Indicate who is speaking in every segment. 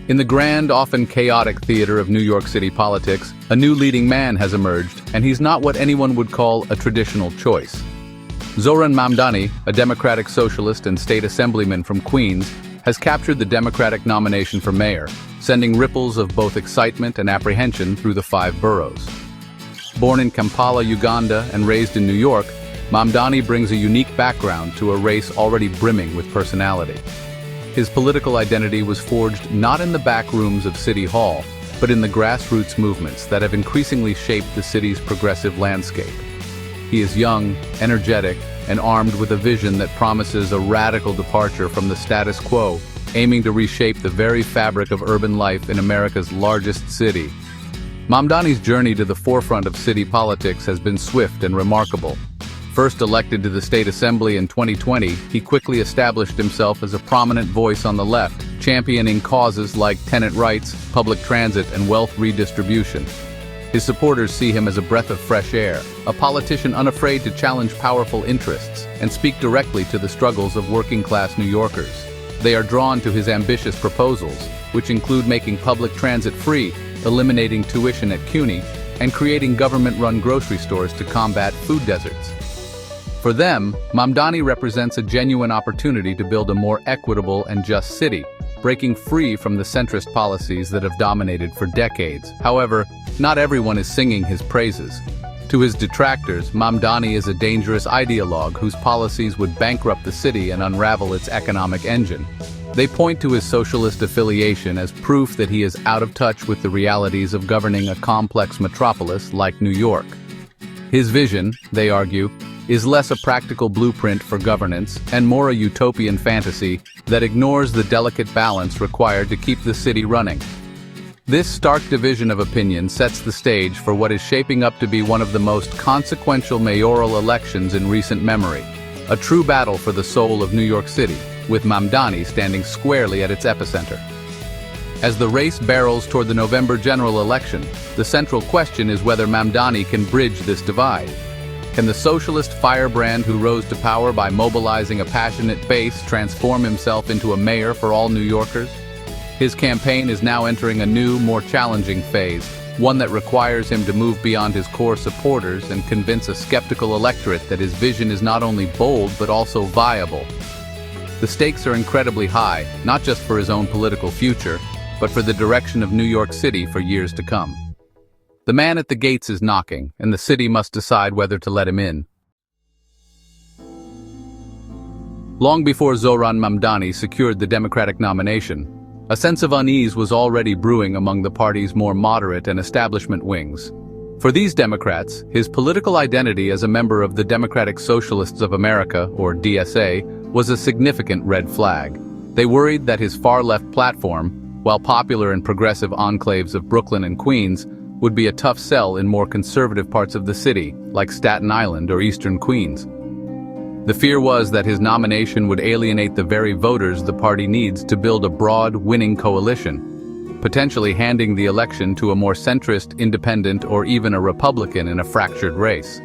Speaker 1: In the grand, often chaotic theater of New York City politics, a new leading man has emerged, and he's not what anyone would call a traditional choice. Zohran Mamdani, a Democratic socialist and state assemblyman from Queens, has captured the Democratic nomination for mayor, sending ripples of both excitement and apprehension through the 5 boroughs. Born in Kampala, Uganda, and raised in New York, Mamdani brings a unique background to a race already brimming with personality. His political identity was forged not in the back rooms of City Hall, but in the grassroots movements that have increasingly shaped the city's progressive landscape. He is young, energetic, and armed with a vision that promises a radical departure from the status quo, aiming to reshape the very fabric of urban life in America's largest city. Mamdani's journey to the forefront of city politics has been swift and remarkable. First elected to the State Assembly in 2020, he quickly established himself as a prominent voice on the left, championing causes like tenant rights, public transit, and wealth redistribution. His supporters see him as a breath of fresh air, a politician unafraid to challenge powerful interests and speak directly to the struggles of working-class New Yorkers. They are drawn to his ambitious proposals, which include making public transit free, eliminating tuition at CUNY, and creating government-run grocery stores to combat food deserts. For them, Mamdani represents a genuine opportunity to build a more equitable and just city, breaking free from the centrist policies that have dominated for decades. However, not everyone is singing his praises. To his detractors, Mamdani is a dangerous ideologue whose policies would bankrupt the city and unravel its economic engine. They point to his socialist affiliation as proof that he is out of touch with the realities of governing a complex metropolis like New York. His vision, they argue, is less a practical blueprint for governance and more a utopian fantasy that ignores the delicate balance required to keep the city running. This stark division of opinion sets the stage for what is shaping up to be one of the most consequential mayoral elections in recent memory, a true battle for the soul of New York City, with Mamdani standing squarely at its epicenter. As the race barrels toward the November general election, the central question is whether Mamdani can bridge this divide. Can the socialist firebrand who rose to power by mobilizing a passionate base transform himself into a mayor for all New Yorkers? His campaign is now entering a new, more challenging phase, one that requires him to move beyond his core supporters and convince a skeptical electorate that his vision is not only bold but also viable. The stakes are incredibly high, not just for his own political future, but for the direction of New York City for years to come. The man at the gates is knocking, and the city must decide whether to let him in. Long before Zohran Mamdani secured the Democratic nomination, a sense of unease was already brewing among the party's more moderate and establishment wings. For these Democrats, his political identity as a member of the Democratic Socialists of America, or DSA, was a significant red flag. They worried that his far-left platform, while popular in progressive enclaves of Brooklyn and Queens, would be a tough sell in more conservative parts of the city, like Staten Island or Eastern Queens. The fear was that his nomination would alienate the very voters the party needs to build a broad, winning coalition, potentially handing the election to a more centrist, independent, or even a Republican in a fractured race.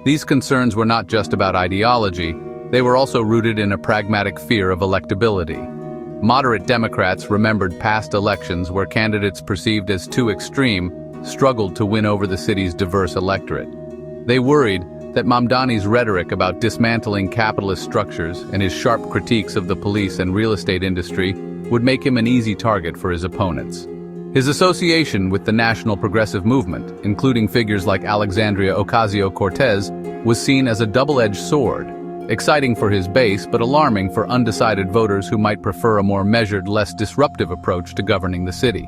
Speaker 1: These concerns were not just about ideology, they were also rooted in a pragmatic fear of electability. Moderate Democrats remembered past elections where candidates perceived as too extreme struggled to win over the city's diverse electorate. They worried that Mamdani's rhetoric about dismantling capitalist structures and his sharp critiques of the police and real estate industry would make him an easy target for his opponents. His association with the national progressive movement, including figures like Alexandria Ocasio-Cortez, was seen as a double-edged sword, exciting for his base but alarming for undecided voters who might prefer a more measured, less disruptive approach to governing the city.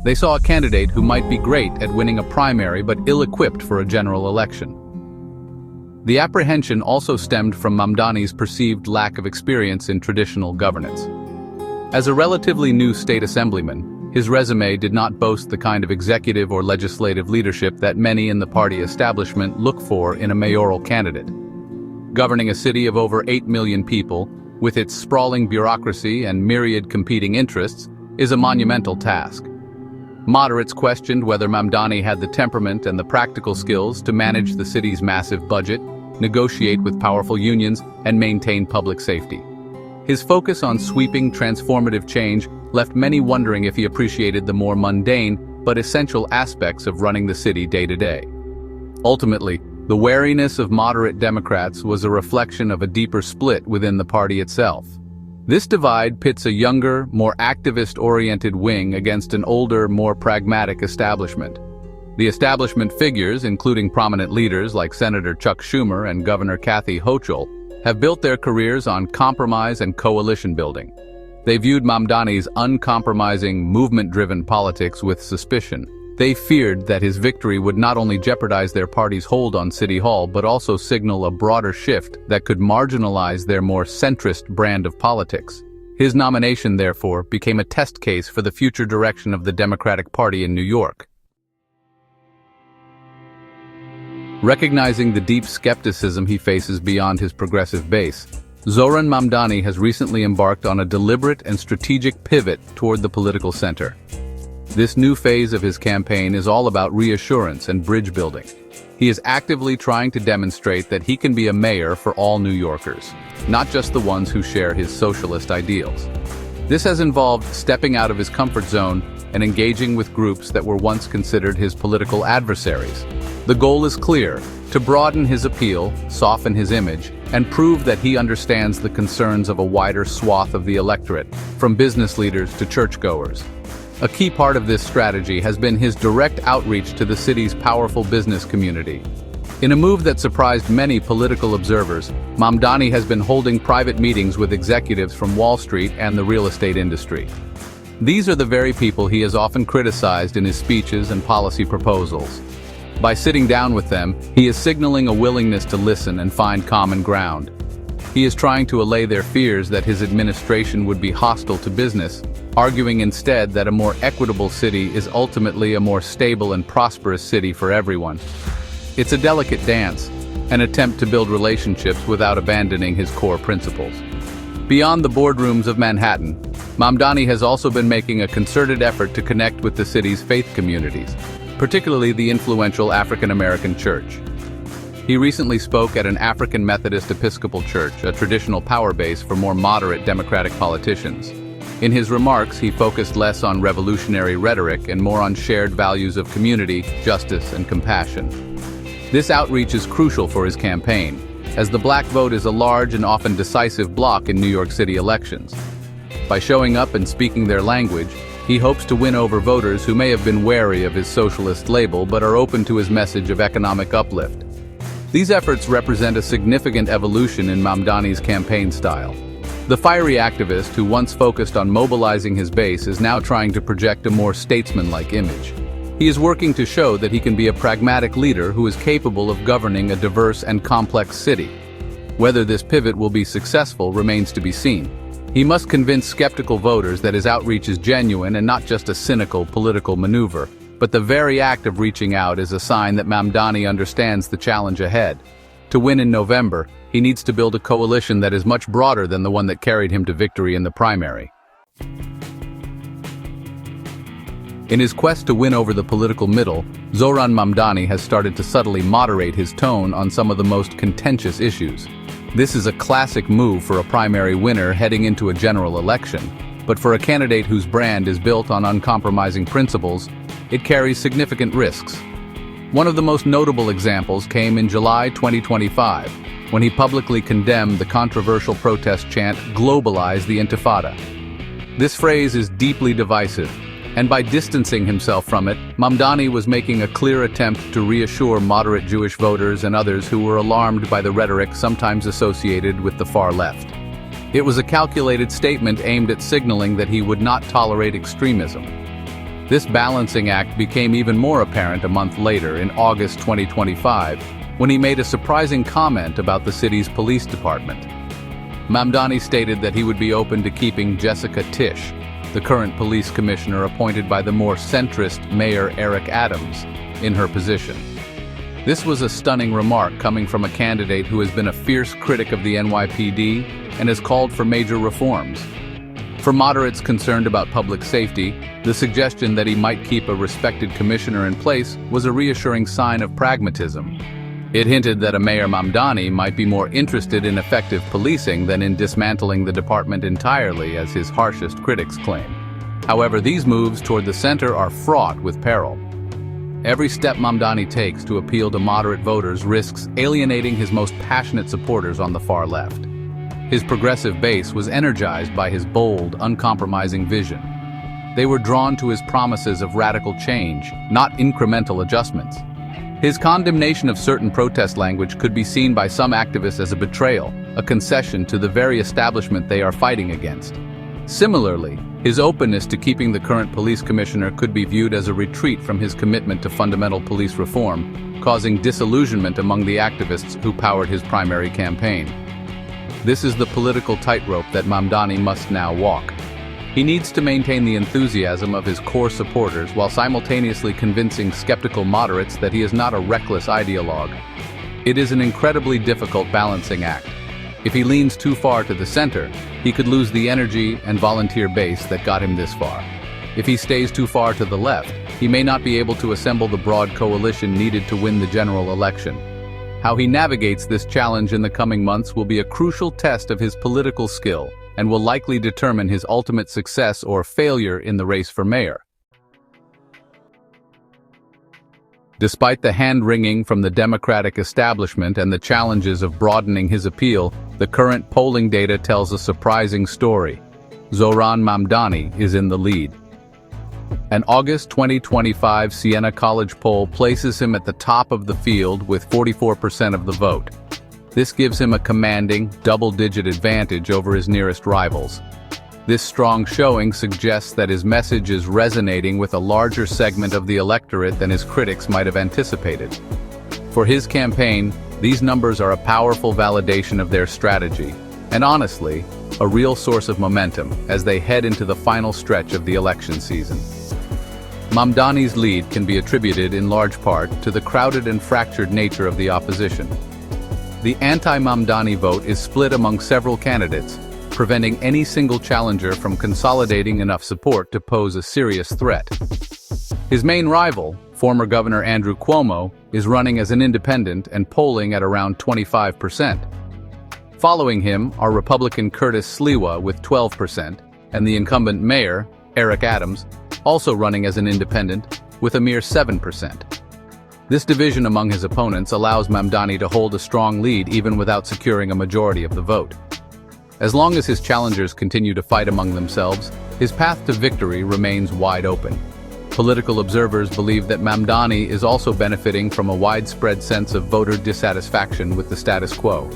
Speaker 1: They saw a candidate who might be great at winning a primary but ill-equipped for a general election. The apprehension also stemmed from Mamdani's perceived lack of experience in traditional governance. As a relatively new state assemblyman, his resume did not boast the kind of executive or legislative leadership that many in the party establishment look for in a mayoral candidate. Governing a city of over 8 million people, with its sprawling bureaucracy and myriad competing interests, is a monumental task. Moderates questioned whether Mamdani had the temperament and the practical skills to manage the city's massive budget, negotiate with powerful unions, and maintain public safety. His focus on sweeping, transformative change left many wondering if he appreciated the more mundane but essential aspects of running the city day to day. Ultimately, the wariness of moderate Democrats was a reflection of a deeper split within the party itself. This divide pits a younger, more activist-oriented wing against an older, more pragmatic establishment. The establishment figures, including prominent leaders like Senator Chuck Schumer and Governor Kathy Hochul, have built their careers on compromise and coalition building. They viewed Mamdani's uncompromising, movement-driven politics with suspicion. They feared that his victory would not only jeopardize their party's hold on City Hall but also signal a broader shift that could marginalize their more centrist brand of politics. His nomination, therefore, became a test case for the future direction of the Democratic Party in New York. Recognizing the deep skepticism he faces beyond his progressive base, Zohran Mamdani has recently embarked on a deliberate and strategic pivot toward the political center. This new phase of his campaign is all about reassurance and bridge building. He is actively trying to demonstrate that he can be a mayor for all New Yorkers, not just the ones who share his socialist ideals. This has involved stepping out of his comfort zone and engaging with groups that were once considered his political adversaries. The goal is clear: to broaden his appeal, soften his image, and prove that he understands the concerns of a wider swath of the electorate, from business leaders to churchgoers. A key part of this strategy has been his direct outreach to the city's powerful business community. In a move that surprised many political observers, Mamdani has been holding private meetings with executives from Wall Street and the real estate industry. These are the very people he has often criticized in his speeches and policy proposals. By sitting down with them, he is signaling a willingness to listen and find common ground. He is trying to allay their fears that his administration would be hostile to business, arguing instead that a more equitable city is ultimately a more stable and prosperous city for everyone. It's a delicate dance, an attempt to build relationships without abandoning his core principles. Beyond the boardrooms of Manhattan, Mamdani has also been making a concerted effort to connect with the city's faith communities, particularly the influential African American church. He recently spoke at an African Methodist Episcopal Church, a traditional power base for more moderate Democratic politicians. In his remarks, he focused less on revolutionary rhetoric and more on shared values of community, justice, and compassion. This outreach is crucial for his campaign, as the black vote is a large and often decisive bloc in New York City elections. By showing up and speaking their language, he hopes to win over voters who may have been wary of his socialist label but are open to his message of economic uplift. These efforts represent a significant evolution in Mamdani's campaign style. The fiery activist who once focused on mobilizing his base is now trying to project a more statesman-like image. He is working to show that he can be a pragmatic leader who is capable of governing a diverse and complex city. Whether this pivot will be successful remains to be seen. He must convince skeptical voters that his outreach is genuine and not just a cynical political maneuver, but the very act of reaching out is a sign that Mamdani understands the challenge ahead. To win in November, he needs to build a coalition that is much broader than the one that carried him to victory in the primary. In his quest to win over the political middle, Zohran Mamdani has started to subtly moderate his tone on some of the most contentious issues. This is a classic move for a primary winner heading into a general election, but for a candidate whose brand is built on uncompromising principles, it carries significant risks. One of the most notable examples came in July 2025, when he publicly condemned the controversial protest chant, "Globalize the Intifada." This phrase is deeply divisive, and by distancing himself from it, Mamdani was making a clear attempt to reassure moderate Jewish voters and others who were alarmed by the rhetoric sometimes associated with the far left. It was a calculated statement aimed at signaling that he would not tolerate extremism. This balancing act became even more apparent a month later, in August 2025, when he made a surprising comment about the city's police department. Mamdani stated that he would be open to keeping Jessica Tisch, the current police commissioner appointed by the more centrist Mayor Eric Adams, in her position. This was a stunning remark coming from a candidate who has been a fierce critic of the NYPD and has called for major reforms. For moderates concerned about public safety, the suggestion that he might keep a respected commissioner in place was a reassuring sign of pragmatism. It hinted that a Mayor Mamdani might be more interested in effective policing than in dismantling the department entirely, as his harshest critics claim. However, these moves toward the center are fraught with peril. Every step Mamdani takes to appeal to moderate voters risks alienating his most passionate supporters on the far left. His progressive base was energized by his bold, uncompromising vision. They were drawn to his promises of radical change, not incremental adjustments. His condemnation of certain protest language could be seen by some activists as a betrayal, a concession to the very establishment they are fighting against. Similarly, his openness to keeping the current police commissioner could be viewed as a retreat from his commitment to fundamental police reform, causing disillusionment among the activists who powered his primary campaign. This is the political tightrope that Mamdani must now walk. He needs to maintain the enthusiasm of his core supporters while simultaneously convincing skeptical moderates that he is not a reckless ideologue. It is an incredibly difficult balancing act. If he leans too far to the center, he could lose the energy and volunteer base that got him this far. If he stays too far to the left, he may not be able to assemble the broad coalition needed to win the general election. How he navigates this challenge in the coming months will be a crucial test of his political skill, and will likely determine his ultimate success or failure in the race for mayor. Despite the hand-wringing from the Democratic establishment and the challenges of broadening his appeal, the current polling data tells a surprising story. Zohran Mamdani is in the lead. An August 2025 Siena College poll places him at the top of the field with 44% of the vote. This gives him a commanding, double-digit advantage over his nearest rivals. This strong showing suggests that his message is resonating with a larger segment of the electorate than his critics might have anticipated. For his campaign, these numbers are a powerful validation of their strategy, and honestly, a real source of momentum as they head into the final stretch of the election season. Mamdani's lead can be attributed in large part to the crowded and fractured nature of the opposition. The anti-Mamdani vote is split among several candidates, preventing any single challenger from consolidating enough support to pose a serious threat. His main rival, former Governor Andrew Cuomo, is running as an independent and polling at around 25%. Following him are Republican Curtis Sliwa with 12%, and the incumbent mayor, Eric Adams, also running as an independent, with a mere 7%. This division among his opponents allows Mamdani to hold a strong lead even without securing a majority of the vote. As long as his challengers continue to fight among themselves, his path to victory remains wide open. Political observers believe that Mamdani is also benefiting from a widespread sense of voter dissatisfaction with the status quo.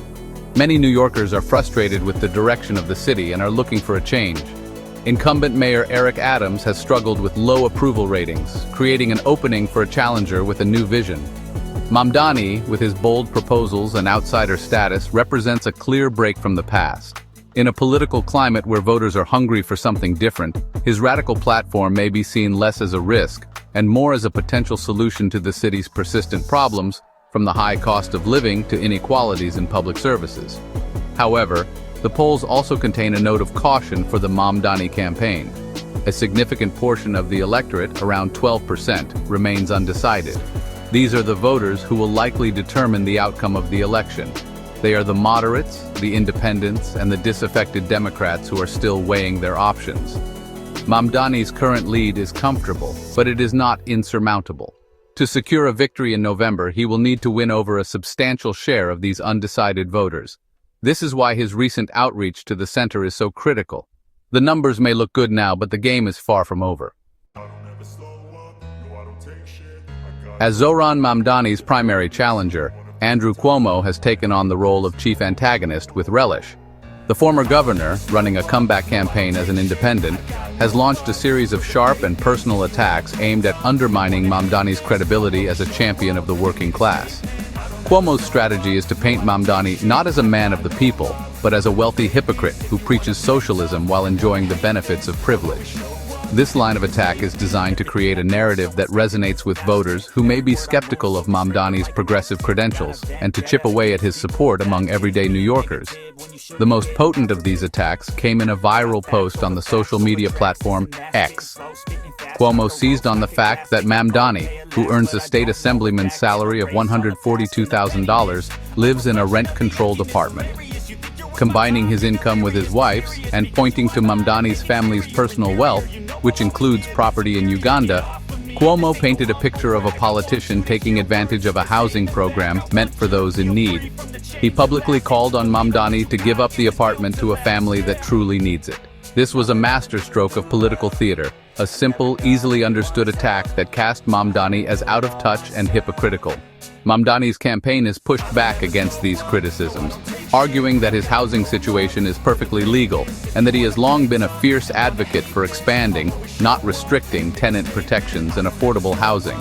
Speaker 1: Many New Yorkers are frustrated with the direction of the city and are looking for a change. Incumbent Mayor Eric Adams has struggled with low approval ratings, creating an opening for a challenger with a new vision. Mamdani, with his bold proposals and outsider status, represents a clear break from the past. In a political climate where voters are hungry for something different, his radical platform may be seen less as a risk and more as a potential solution to the city's persistent problems, from the high cost of living to inequalities in public services. However, the polls also contain a note of caution for the Mamdani campaign. A significant portion of the electorate, around 12%, remains undecided. These are the voters who will likely determine the outcome of the election. They are the moderates, the independents, and the disaffected Democrats who are still weighing their options. Mamdani's current lead is comfortable, but it is not insurmountable. To secure a victory in November, he will need to win over a substantial share of these undecided voters. This is why his recent outreach to the center is so critical. The numbers may look good now, but the game is far from over. As Zohran Mamdani's primary challenger, Andrew Cuomo has taken on the role of chief antagonist with relish. The former governor, running a comeback campaign as an independent, has launched a series of sharp and personal attacks aimed at undermining Mamdani's credibility as a champion of the working class. Cuomo's strategy is to paint Mamdani not as a man of the people, but as a wealthy hypocrite who preaches socialism while enjoying the benefits of privilege. This line of attack is designed to create a narrative that resonates with voters who may be skeptical of Mamdani's progressive credentials and to chip away at his support among everyday New Yorkers. The most potent of these attacks came in a viral post on the social media platform X. Cuomo seized on the fact that Mamdani, who earns a state assemblyman's salary of $142,000, lives in a rent-controlled apartment. Combining his income with his wife's and pointing to Mamdani's family's personal wealth, which includes property in Uganda, Cuomo painted a picture of a politician taking advantage of a housing program meant for those in need. He publicly called on Mamdani to give up the apartment to a family that truly needs it. This was a masterstroke of political theater, a simple, easily understood attack that cast Mamdani as out of touch and hypocritical. Mamdani's campaign has pushed back against these criticisms, arguing that his housing situation is perfectly legal and that he has long been a fierce advocate for expanding, not restricting, tenant protections and affordable housing.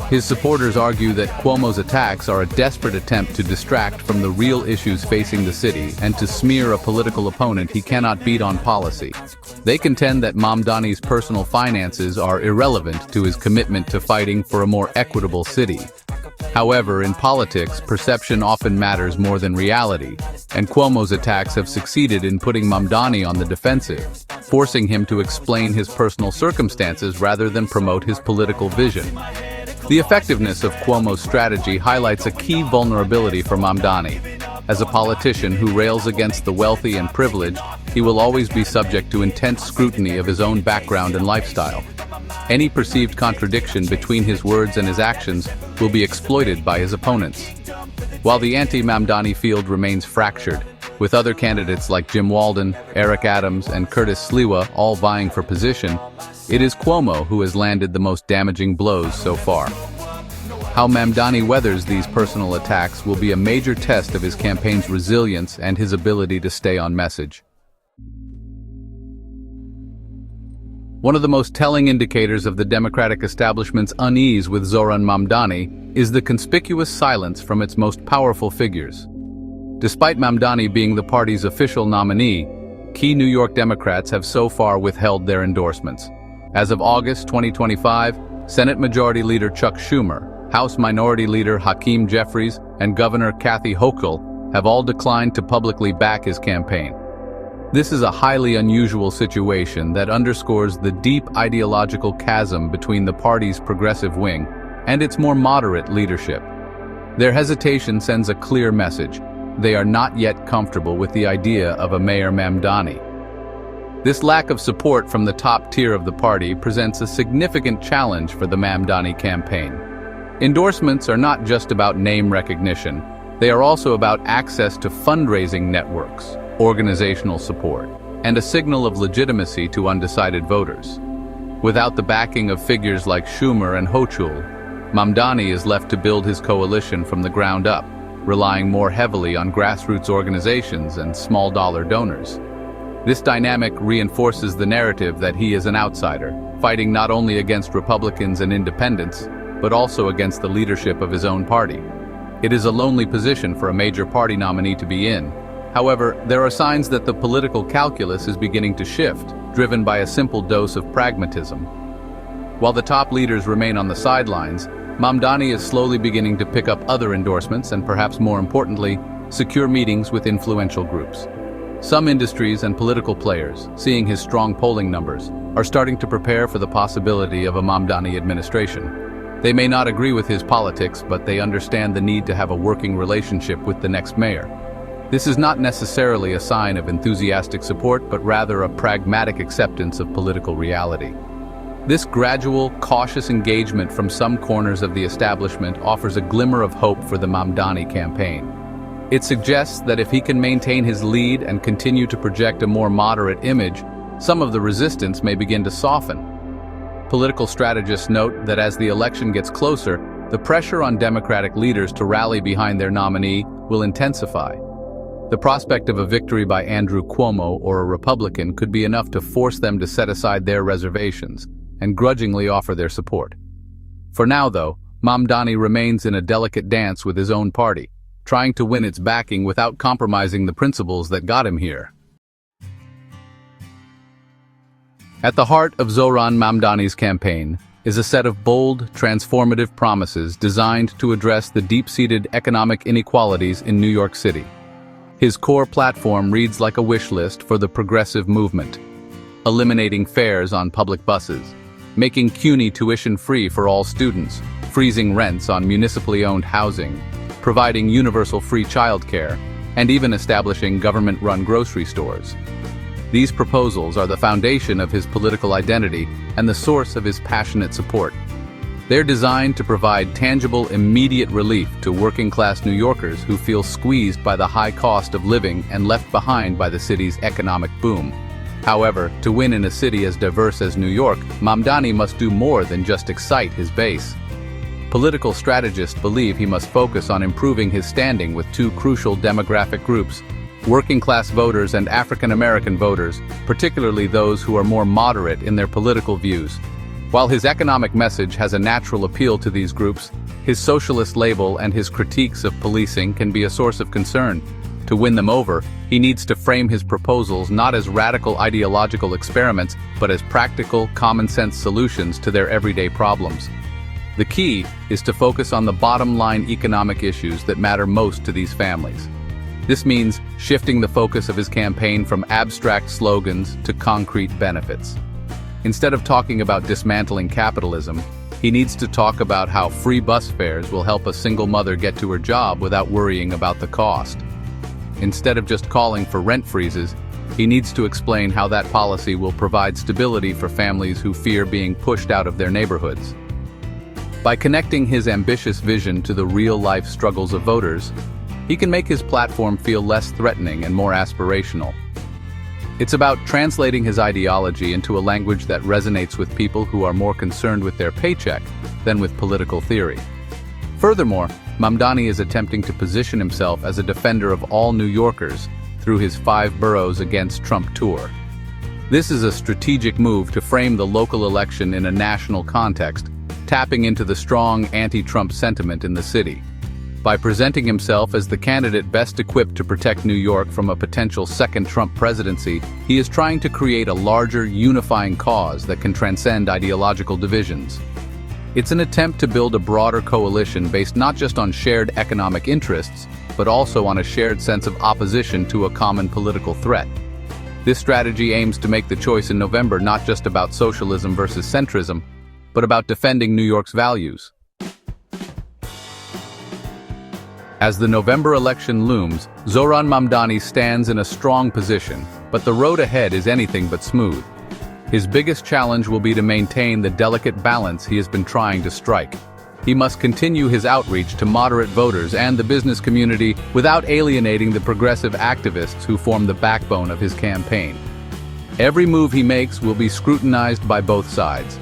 Speaker 1: His supporters argue that Cuomo's attacks are a desperate attempt to distract from the real issues facing the city and to smear a political opponent he cannot beat on policy. They contend that Mamdani's personal finances are irrelevant to his commitment to fighting for a more equitable city. However, in politics, perception often matters more than reality, and Cuomo's attacks have succeeded in putting Mamdani on the defensive, forcing him to explain his personal circumstances rather than promote his political vision. The effectiveness of Cuomo's strategy highlights a key vulnerability for Mamdani. As a politician who rails against the wealthy and privileged, he will always be subject to intense scrutiny of his own background and lifestyle. Any perceived contradiction between his words and his actions will be exploited by his opponents. While the anti-Mamdani field remains fractured, with other candidates like Jim Walden, Eric Adams, and Curtis Sliwa all vying for position, it is Cuomo who has landed the most damaging blows so far. How Mamdani weathers these personal attacks will be a major test of his campaign's resilience and his ability to stay on message. One of the most telling indicators of the Democratic establishment's unease with Zohran Mamdani is the conspicuous silence from its most powerful figures. Despite Mamdani being the party's official nominee, key New York Democrats have so far withheld their endorsements. As of August 2025, Senate Majority Leader Chuck Schumer, House Minority Leader Hakeem Jeffries, and Governor Kathy Hochul have all declined to publicly back his campaign. This is a highly unusual situation that underscores the deep ideological chasm between the party's progressive wing and its more moderate leadership. Their hesitation sends a clear message: they are not yet comfortable with the idea of a Mayor Mamdani. This lack of support from the top tier of the party presents a significant challenge for the Mamdani campaign. Endorsements are not just about name recognition, they are also about access to fundraising networks, organizational support, and a signal of legitimacy to undecided voters. Without the backing of figures like Schumer and Hochul, Mamdani is left to build his coalition from the ground up, relying more heavily on grassroots organizations and small-dollar donors. This dynamic reinforces the narrative that he is an outsider, fighting not only against Republicans and independents, but also against the leadership of his own party. It is a lonely position for a major party nominee to be in. However, there are signs that the political calculus is beginning to shift, driven by a simple dose of pragmatism. While the top leaders remain on the sidelines, Mamdani is slowly beginning to pick up other endorsements and, perhaps more importantly, secure meetings with influential groups. Some industries and political players, seeing his strong polling numbers, are starting to prepare for the possibility of a Mamdani administration. They may not agree with his politics, but they understand the need to have a working relationship with the next mayor. This is not necessarily a sign of enthusiastic support, but rather a pragmatic acceptance of political reality. This gradual, cautious engagement from some corners of the establishment offers a glimmer of hope for the Mamdani campaign. It suggests that if he can maintain his lead and continue to project a more moderate image, some of the resistance may begin to soften. Political strategists note that as the election gets closer, the pressure on Democratic leaders to rally behind their nominee will intensify. The prospect of a victory by Andrew Cuomo or a Republican could be enough to force them to set aside their reservations and grudgingly offer their support. For now, though, Mamdani remains in a delicate dance with his own party, trying to win its backing without compromising the principles that got him here. At the heart of Zohran Mamdani's campaign is a set of bold, transformative promises designed to address the deep-seated economic inequalities in New York City. His core platform reads like a wish list for the progressive movement: eliminating fares on public buses, making CUNY tuition-free for all students, freezing rents on municipally owned housing, providing universal free childcare, and even establishing government-run grocery stores. These proposals are the foundation of his political identity and the source of his passionate support. They're designed to provide tangible, immediate relief to working-class New Yorkers who feel squeezed by the high cost of living and left behind by the city's economic boom. However, to win in a city as diverse as New York, Mamdani must do more than just excite his base. Political strategists believe he must focus on improving his standing with two crucial demographic groups: working-class voters and African-American voters, particularly those who are more moderate in their political views. While his economic message has a natural appeal to these groups, his socialist label and his critiques of policing can be a source of concern. To win them over, he needs to frame his proposals not as radical ideological experiments, but as practical, common-sense solutions to their everyday problems. The key is to focus on the bottom-line economic issues that matter most to these families. This means shifting the focus of his campaign from abstract slogans to concrete benefits. Instead of talking about dismantling capitalism, he needs to talk about how free bus fares will help a single mother get to her job without worrying about the cost. Instead of just calling for rent freezes, he needs to explain how that policy will provide stability for families who fear being pushed out of their neighborhoods. By connecting his ambitious vision to the real-life struggles of voters, he can make his platform feel less threatening and more aspirational. It's about translating his ideology into a language that resonates with people who are more concerned with their paycheck than with political theory. Furthermore, Mamdani is attempting to position himself as a defender of all New Yorkers through his 5 boroughs against Trump tour. This is a strategic move to frame the local election in a national context, tapping into the strong anti-Trump sentiment in the city. By presenting himself as the candidate best equipped to protect New York from a potential second Trump presidency, he is trying to create a larger, unifying cause that can transcend ideological divisions. It's an attempt to build a broader coalition based not just on shared economic interests, but also on a shared sense of opposition to a common political threat. This strategy aims to make the choice in November not just about socialism versus centrism, but about defending New York's values. As the November election looms, Zohran Mamdani stands in a strong position, but the road ahead is anything but smooth. His biggest challenge will be to maintain the delicate balance he has been trying to strike. He must continue his outreach to moderate voters and the business community without alienating the progressive activists who form the backbone of his campaign. Every move he makes will be scrutinized by both sides.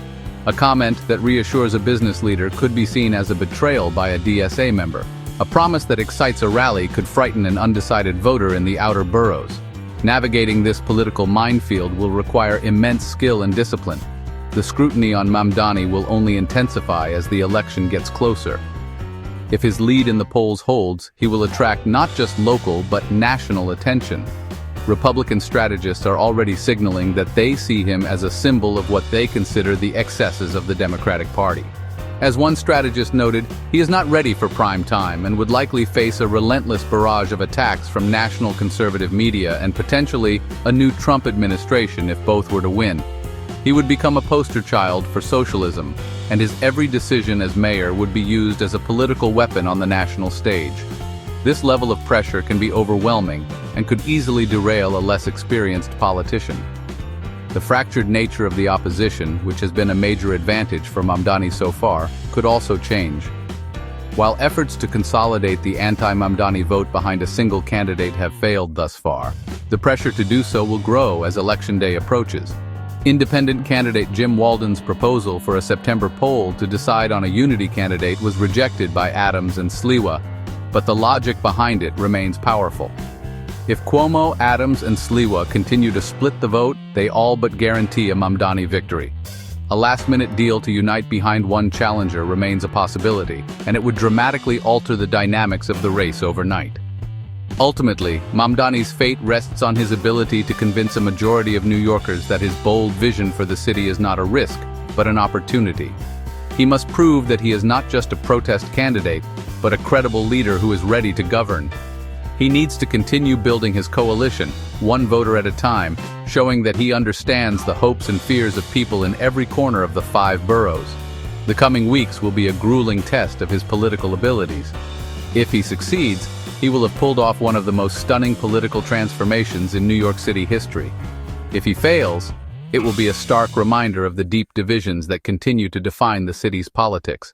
Speaker 1: A comment that reassures a business leader could be seen as a betrayal by a DSA member. A promise that excites a rally could frighten an undecided voter in the outer boroughs. Navigating this political minefield will require immense skill and discipline. The scrutiny on Mamdani will only intensify as the election gets closer. If his lead in the polls holds, he will attract not just local but national attention. Republican strategists are already signaling that they see him as a symbol of what they consider the excesses of the Democratic Party. As one strategist noted, he is not ready for prime time and would likely face a relentless barrage of attacks from national conservative media and potentially a new Trump administration if both were to win. He would become a poster child for socialism, and his every decision as mayor would be used as a political weapon on the national stage. This level of pressure can be overwhelming and could easily derail a less experienced politician. The fractured nature of the opposition, which has been a major advantage for Mamdani so far, could also change. While efforts to consolidate the anti-Mamdani vote behind a single candidate have failed thus far, the pressure to do so will grow as Election Day approaches. Independent candidate Jim Walden's proposal for a September poll to decide on a unity candidate was rejected by Adams and Sliwa, but the logic behind it remains powerful. If Cuomo, Adams, and Sliwa continue to split the vote, they all but guarantee a Mamdani victory. A last-minute deal to unite behind one challenger remains a possibility, and it would dramatically alter the dynamics of the race overnight. Ultimately, Mamdani's fate rests on his ability to convince a majority of New Yorkers that his bold vision for the city is not a risk, but an opportunity. He must prove that he is not just a protest candidate, but a credible leader who is ready to govern. He needs to continue building his coalition, one voter at a time, showing that he understands the hopes and fears of people in every corner of the 5 boroughs. The coming weeks will be a grueling test of his political abilities. If he succeeds, he will have pulled off one of the most stunning political transformations in New York City history. If he fails, it will be a stark reminder of the deep divisions that continue to define the city's politics.